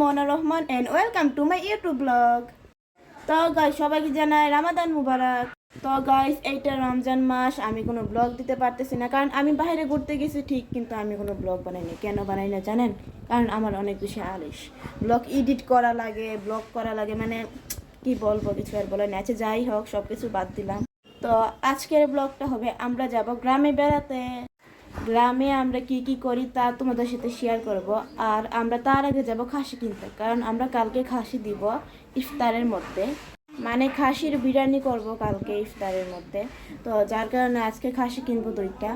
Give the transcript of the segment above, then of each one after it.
Mona Rahman and welcome to my YouTube vlog. তো guys সবাইকে জানাই রামাদান মুবারক। তো গাইস এইটা রমজান মাস আমি কোনো ব্লগ দিতে পারতেছি না, কারণ আমি বাইরে ঘুরতে গেছি ঠিক, কিন্তু আমি কোনো ব্লগ বানাইনি। কেন বানাই না জানেন? কারণ আমার অনেক বেশি আলস, ব্লগ এডিট করা লাগে, ব্লগ করা লাগে, মানে কি বলবো, কিছু আর বলার নেই। আচ্ছা যাই হোক, সব কিছু বাদ দিলাম। তো আজকের ব্লগটা হবে আমরা যাব গ্রামে বেড়াতে। গ্রামে আমরা কি কি করি তা তোমাদের সাথে শেয়ার করব। আর আমরা তার আগে যাব খাসি কিনতে, কারণ আমরা কালকে খাসি দিব ইফতারের মধ্যে, মানে খাসির বিরিয়ানি করব কালকে ইফতারের মধ্যে। তো যার কারণে আজকে খাসি কিনবো 2টা।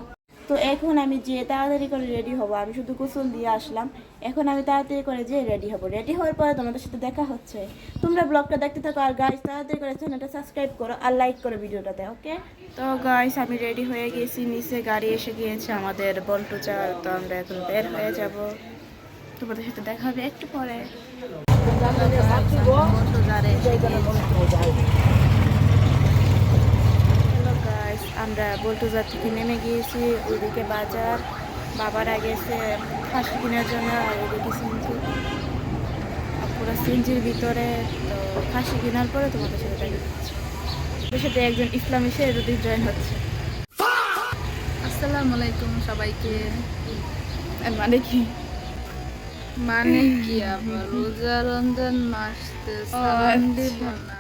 তো এখন আমি যে তাড়াতাড়ি করে রেডি হব, আমি শুধু গোসল দিয়ে আসলাম, এখন আমি তাড়াতাড়ি করে যে রেডি হব। রেডি হওয়ার পরে তোমাদের সাথে দেখা হচ্ছে। তোমরা ব্লগটা দেখতে থাকো, আর গাইস তাড়াতাড়ি করে চ্যানেলটা সাবস্ক্রাইব করো আর লাইক করো ভিডিওটাতে, ওকে? তো গাইস আমি রেডি হয়ে গেছি, নিচে গাড়ি এসে গিয়েছে আমাদের বল্টু চার। তো আমরা এখন বের হয়ে যাব, তোমাদের সাথে দেখা হবে একটু পরে। আমরা বল্টুজার থেকে নেমে গিয়েছি, ওইদিকে বাজার, বাবারা গেছে খাসি কেনার জন্য, আর ওইদিকে সিঞ্জি, পুরো সিঞ্জির ভিতরে। তো খাসি কেনার পরে তোমাদের সাথে দেখা যাচ্ছে। ওদের সাথে একজন ইসলামী শেরুদ্দি জয়েন হচ্ছে। আসসালামু আলাইকুম সবাইকে। মানে কি আবার রোজা রমজান মাস সালাম দিব না।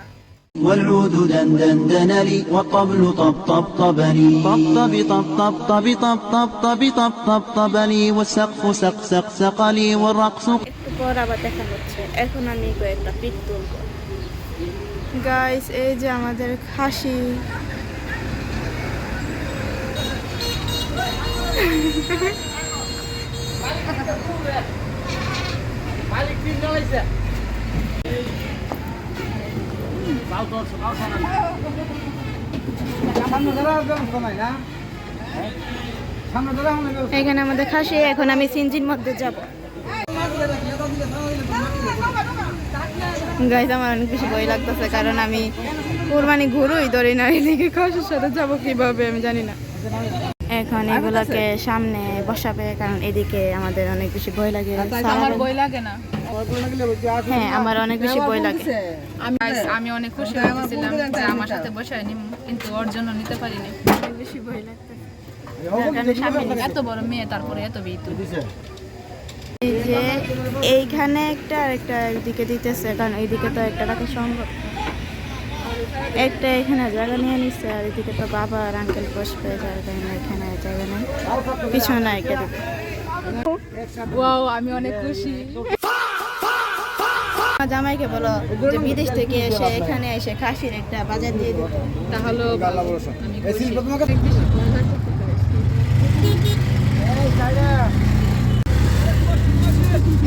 والعود دندن دنلي والطبل طب طب طبني طب طب طب طب طب طب طب طب طب طبني والسقف سق سق سقلي والرقص একটু পর আবার দেখা হচ্ছে। এখন আমি কয়েকটা পিক তুলব। গাইস এই যে আমাদের খাসি, এখানে আমাদের খাসি। এখন আমি সিঞ্জির মধ্যে যাব। গাইস আমার অনেক বেশি ভয় লাগতেছে, কারণ আমি কুরবানি ঘুরুই ধরি না, এদিকে খাসির সাথে যাবো কিভাবে আমি জানি না। এখন এগুলাকে সামনে বসাবে, কারণ এদিকে আমাদের অনেক বেশি ভয় লাগে। আমার ভয় লাগে না। হ্যাঁ আমার অনেক বেশি ভয় লাগে। আমি অনেক খুশি হয়েছিলাম যে আমার সাথে বসায় নিম, কিন্তু ওর জন্য নিতে পারিনি। অনেক বেশি ভয় লাগতেছে। এত বড় মেয়ে, তারপরে এত বিতু। এই যে এইখানে একটা আর একটা এইদিকে দিতেছে, কারণ এইদিকে তো একটা রাখা সম্ভব। একটা এখানে জায়গা নিয়ে নিচ্ছে, আর এদিকে তো বাবা আর আঙ্কেল বসবে, যার কারণে এখানে জায়গা নেই, পিছনে একটা দেবে। ওয়াও, আমি অনেক খুশি। আমার জামাইকে বলো যে বিদেশ থেকে এসে এখানে এসে খাসির একটা বাজার দিয়ে দিত, তাহলে আমি খুশি।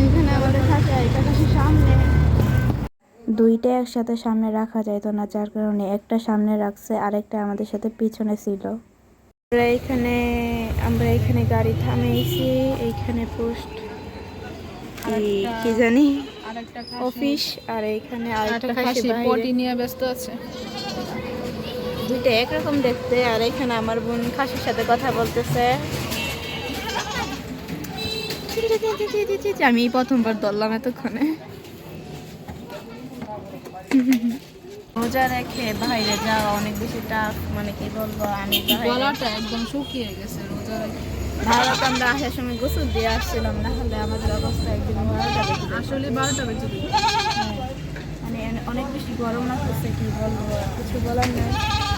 এখানে আমাদের খাসি, আর এটা খাসির সামনে। দুইটা একসাথে সামনে রাখা যায় তো না, যার কারণে একটা সামনে রাখছে, আরেকটা আমাদের সাথে পিছনে ছিল। আমরা এখানে গাড়ি থামিয়েছি, এইখানে পোস্ট কি জানি অফিস, আর এইখানে আরেকটা খাসি পটি নিয়ে ব্যস্ত আছে। দুইটা একরকম দেখতে। আর এখানে আমার বোন খাসির সাথে কথা বলতেছে। আমি প্রথমবার ধরলাম এতক্ষণে। রোজা রেখে বাইরে যাওয়া অনেক বেশি টাফ, মানে কি বলবো, আমি গলাটা একদম শুকিয়ে গেছে রোজা রেখে। ভারত আমরা আসার সময় গোসল দিয়ে আসছিলাম, না হলে আমাদের অবস্থা একদিন মারা যাবে। আসলে 12টা বেজে দিল। মানে অনেক বেশি গরম লাগতেছে, কি বলবো, কিছু বলার নেই।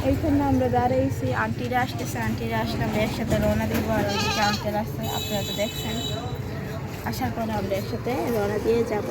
এইখানে আমরা দাঁড়িয়েছি, আন্টিরা আসতেছে, আন্টিরা আসলে আমরা একসাথে রওনা দিব। আর ওইদিকে আঙ্কেল আসছে, আপনারা তো দেখছেন। আসার পরে আমরা একসাথে রওনা দিয়ে যাব।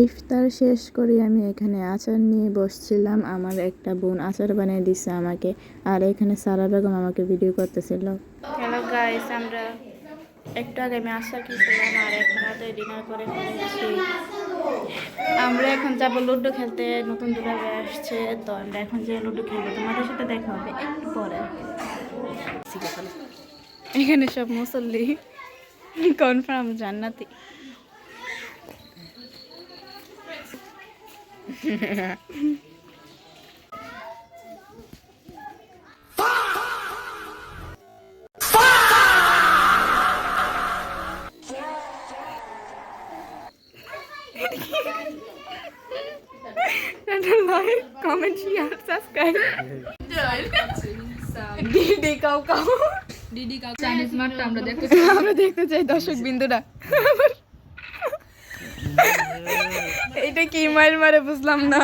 ইফতার শেষ করে আমি এখানে আচার নিয়ে বসছিলাম। আমার একটা বোন আচার বানিয়ে দিচ্ছে আমাকে, আর এখানে সারা বেগম আমাকে ভিডিও করতেছিল। হ্যালো গাইস, আমরা একটু আগে আমি আচার খেয়েছিলাম আর এখন রাতে ডিনার করে ফেলেছি। আমরা এখন যাবো লুডো খেলতে, নতুন দুলাভাই আসছে, তো আমরা এখন যে লুডো খেলবো, তোমাদের সাথে দেখা হবে একটু পরে। এখানে সব মুসল্লি কনফার্ম জান্নাতি। Like, comment, share, subscribe. ডিডি কাউ কাউ ডিডি কাউ চাইনিজ মার্কটা আমরা দেখতে চাই দর্শক বিন্দুরা। এটা কি মার মারে বুঝলাম না।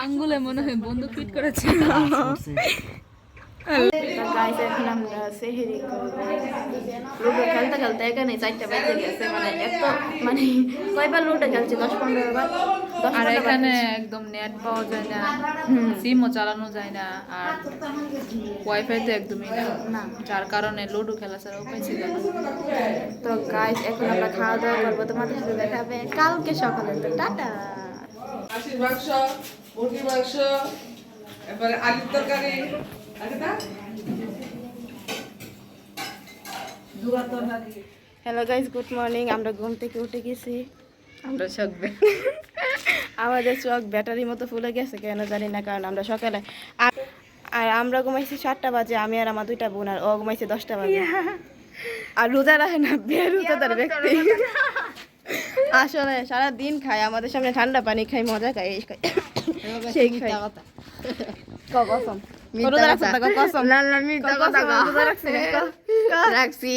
আঙ্গুলে মনে হয় বন্দুক ফিট করেছে। গাইস, এখন আমরা সেহরি করবো। লুডো খেলতে খেলতে এখানে 4টা বেজে গেছে, মানে এত মানে কয়বার লুডো খেলছি, 10-15 বার। আর এখানে একদম নেট পাওয়া যায় না, সিমও চালানো যায় না, আর ওয়াইফাই তো একদমই না, যার কারণে লুডো খেলা ছাড়া উপায় ছিল না। তো গাইস, এখন আমরা খাওয়া দাওয়া করবো, তোমাদের সাথে দেখা হবে কালকে সকালে। তো টাটা। খাসির মাংস, মুরগির মাংস, এরপরে আলুর তরকারি আছে না? দুয়ার তরকারি। Hello guys, good morning. আমরা ঘুম থেকে উঠে গেছি। আমরা শখবে আমাদের চোখ ব্যাটারির মতো ফুলে গেছে কেন জানি না, কারণ আমরা সকালে আর আমরা ঘুমাইছি 7টা বাজে, আমি আর আমার 2টা বোন, আর ও ঘুমাইছে 10টা বাজে। আর রোজা রাখে না, বেরোজাদার ব্যক্তি। আসলে সারা দিন খায় আমাদের সামনে, ঠান্ডা পানি খাই, মজা খাই, এই খাই সেই খাই। কসম রোজা রাখছ না? কসম না না, মিথ্যা কথা কও। রোজা রাখছ না? রাখছি।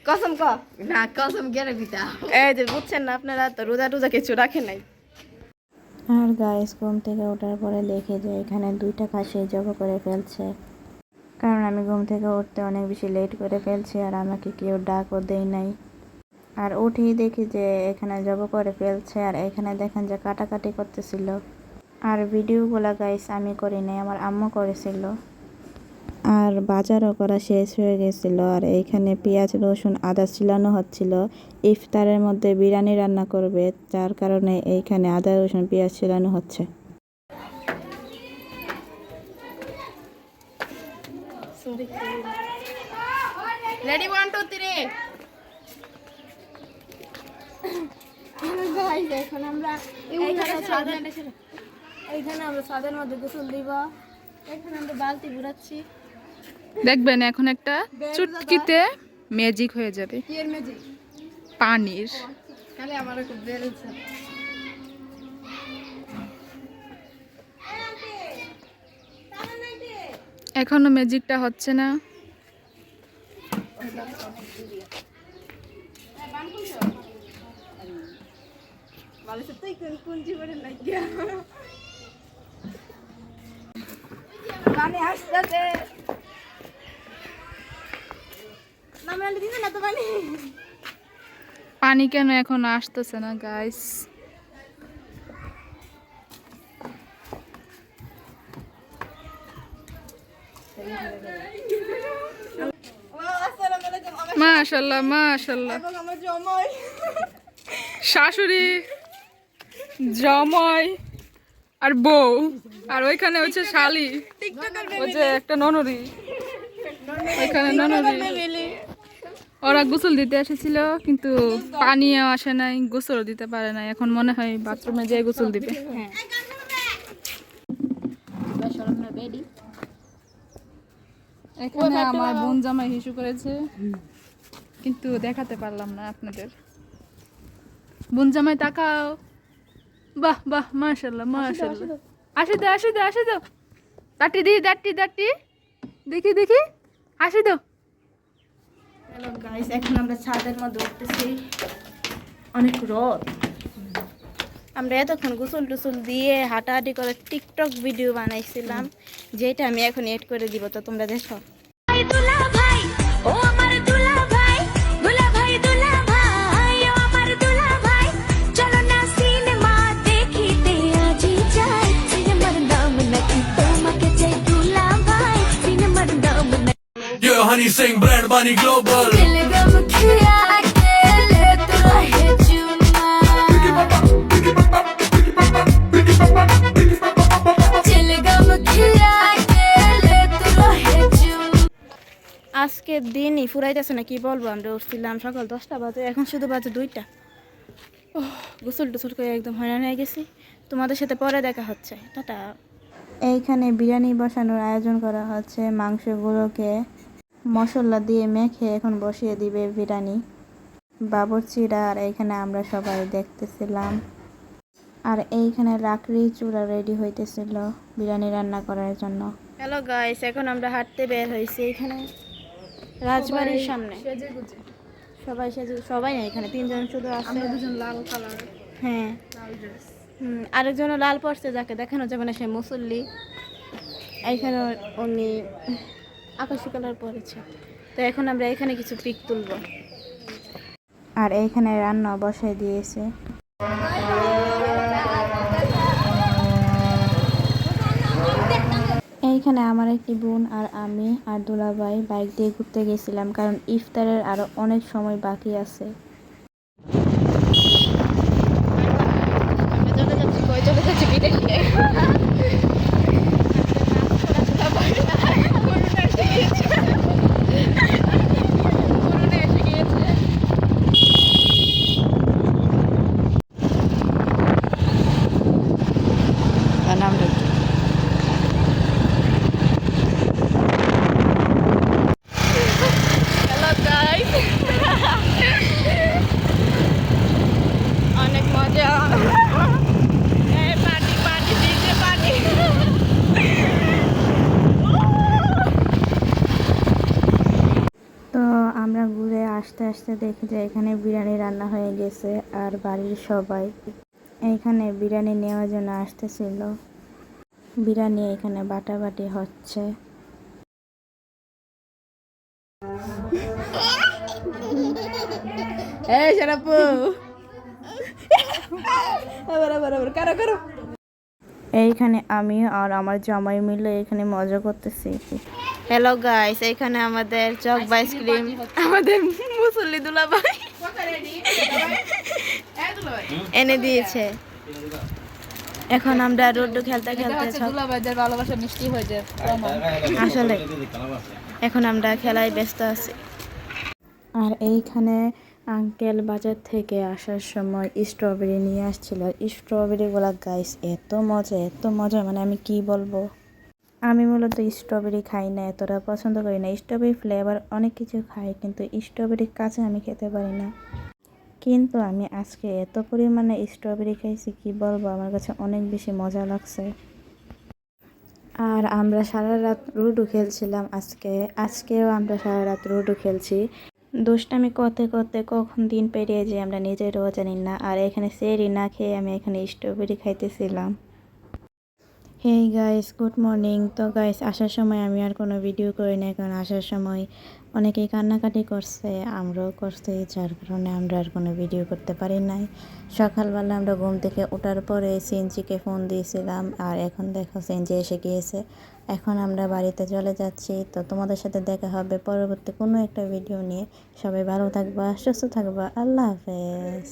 কসম ক না, কসম কেন মিথ্যা? এই যে বুঝছেন না আপনারা, তো রোজা টোজা কিছু রাখে নাই। আর গাইস, ঘুম থেকে ওঠার পরে দেখি যে এখানে 2টা খাসি জবাই করে ফেলছে, কারণ আমি ঘুম থেকে উঠতে অনেক বেশি লেট করে ফেলছি আর আমাকে কেউ ডাকও দেয় নাই। আর উঠেই দেখি যে এখানে জবাই করে ফেলছে, আর এখানে দেখেন যে কাটাকাটি করতেছিল। আর ভিডিওগুলো গাইস আমি করি নাই, আমার আম্মু করেছিল। আর বাজারও করা শেষ হয়ে গেছিল, আর এইখানে পেঁয়াজ রসুন আদা ছিলানো হচ্ছিল। ইফতারের মধ্যে বিরিয়ানি রান্না করবে, যার কারণে এইখানে আদা রসুন পেঁয়াজ ছিলানো হচ্ছে। রেডি 1 2 3। এখন আমরা এইখানে আমরা ছাদের মধ্যে গোসল দিব। এখানে আমরা বালতি ঘুরাচ্ছি। দেখবেন এখন একটা চুটকিতে ম্যাজিক হয়ে যাবে। কি এর ম্যাজিক? পানির। খালি আমারও খুব বেরোচ্ছে। এখনো ম্যাজিকটা হচ্ছে না। পানি কেন এখন আসতেছে না গাইস? মাশাআল্লাহ মাশাআল্লাহ। শাশুড়ি, জামাই আর বউ, আর ওইখানে হচ্ছে শালি, ওই যে একটা ননরি, ওইখানে ননরি। ওরা গোসল দিতে এসেছিল কিন্তু পানিও আসে নাই, গোসল দিতে পারে নাই। এখন মনে হয় বাথরুমে যেয়ে গোসল দিবে। এখানে আমার বোন জামাই হিসু করেছে, কিন্তু দেখাতে পারলাম না আপনাদের। বোন জামাই তাকাও। বাহ বাহ, মাশাআল্লাহ মাশাআল্লাহ। আসি দাও আসি দাও আসি দাও, দাঁটি দি দাঁটি দাঁটি, দেখি দেখি, আসি দাও। হ্যালো গাইস, এখন আমরা ছাদের মধ্যে উঠতেছি, অনেক রোদ। আমরা এতক্ষণ গোসল টুসল দিয়ে হাঁটাহাঁটি করে টিকটক ভিডিও বানাইছিলাম, যেটা আমি এখন এড করে দিব, তো তোমরা দেখো। দুলা ভাই ও আমার দুলা ভাই, দুলা ভাই দুলা ভাই ও আমার দুলা ভাই, চলো না সিনেমা দেখিতে আজি যাই, সিনেমার নাম নাকি তোমাকে চাই দুলা ভাই, সিনেমার নাম নাকি Yeah, honey, sing Brand Bunny Global. दिलगम खिया के ले तो रहे चुमा, दिलगम खिया के ले तो रहे चुमा। আজকের দিনই ফুরাইতেছে না, কি বলবো। আমরা উঠছিলাম সকাল 10টা বাজে, এখন শুধু বাজে 2টা। গোসল টুসল করে একদম হয়রান হয়ে গেছি। তোমাদের সাথে পরে দেখা হচ্ছে, টাটা। এইখানে বিরিয়ানি বসানোর আয়োজন করা হচ্ছে। মাংসগুলোকে মশলা দিয়ে মেখে এখন বসিয়ে দিবে বিরিয়ানি বাবুর্চিরা, আর এইখানে আমরা সবাই দেখতেছিলাম। আর এইখানে লাকড়ি চূড়া রেডি হইতেছিল বিরিয়ানি রান্না করার জন্য। হ্যালো গাইস, এখন আমরা হাঁটতে বের হয়েছি এখানে রাজবাড়ির সামনে। সবাই না, এখানে 3জন শুধু আছে। আমরা দুজন লাল কালার, হ্যাঁ, লাল ড্রেস। আরেকজনও লাল পড়ছে, যাকে দেখানো যাবে না, সে মুসল্লি। এইখানে উনি আকাশি কালার পরেছে। তো এখন আমরা এখানে কিছু পিক তুলব। আর এইখানে রান্না বসাই দিয়েছে। এইখানে আমার একটি বোন আর আমি আর দুলাভাই বাইক দিয়ে ঘুরতে গেছিলাম, কারণ ইফতারের আরো অনেক সময় বাকি আছে। অনেক মজা। তো আমরা ঘুরে আসতে আসতে দেখি যে এখানে বিরিয়ানি রান্না হয়ে গেছে, আর বাড়ির সবাই এইখানে বিরিয়ানি নেওয়ার জন্য আসতেছিল। বিরিয়ানি এখানে বাটাবাটি হচ্ছে। এই শারাপু আবার কারো কারো এইখানে আমি আর আমার জামাই মিলে এখানে মজা করতেছি। হ্যালো গাইস, এইখানে আমাদের চক আইসক্রিম আমাদের মুসল্লি দুলাভাই এনে দিয়েছে। এখন আমরা রোড্ডু খেলতে খেলতে দুলাভাইদের ভালোবাসা মিষ্টি হয়ে যায়। আসলে এখন আমরা খেলায় ব্যস্ত আছি। আর এইখানে আঙ্কেল বাজার থেকে আসার সময় স্ট্রবেরি নিয়ে আসছিল। স্ট্রবেরিগুলা গাইস এত মজা, মানে আমি কি বলবো। আমি মূলত স্ট্রবেরি খাই না, এতটা পছন্দ করি না। স্ট্রবেরি ফ্লেভার অনেক কিছু খাই, কিন্তু স্ট্রবেরি কাঁচা আমি খেতে পারি না। কিন্তু আমি আজকে এত পরিমাণে স্ট্রবেরি খাইছি, কি বলবো, আমার কাছে অনেক বেশি মজা লাগছে। আর আমরা সারা রাত লুডো খেলছিলাম। আজকেও আমরা সারা রাত লুডো খেলছি। দুষ্টামি করতে করতে কখন দিন পেরিয়ে যায় আমরা নিজেরও জানি না। আর এখানে সেরি না খেয়ে আমি এখানে স্ট্রবেরি খাইতেছিলাম। Hey guys, good morning. তো গাইস, আসার সময় আমি আর কোনো ভিডিও করি না, কারণ আসার সময় অনেকেই কান্নাকাটি করছে, আমরাও করছি, যার কারণে আমরা আর কোনো ভিডিও করতে পারি নাই। সকালবেলা আমরা ঘুম থেকে ওঠার পরে সিনজিকে ফোন দিয়েছিলাম, আর এখন দেখো সিনজি এসে গিয়েছে। এখন আমরা বাড়িতে চলে যাচ্ছি। তো তোমাদের সাথে দেখা হবে পরবর্তী কোনো একটা ভিডিও নিয়ে। সবাই ভালো থাকবা, সুস্থ থাকবা। আল্লাহ হাফেজ।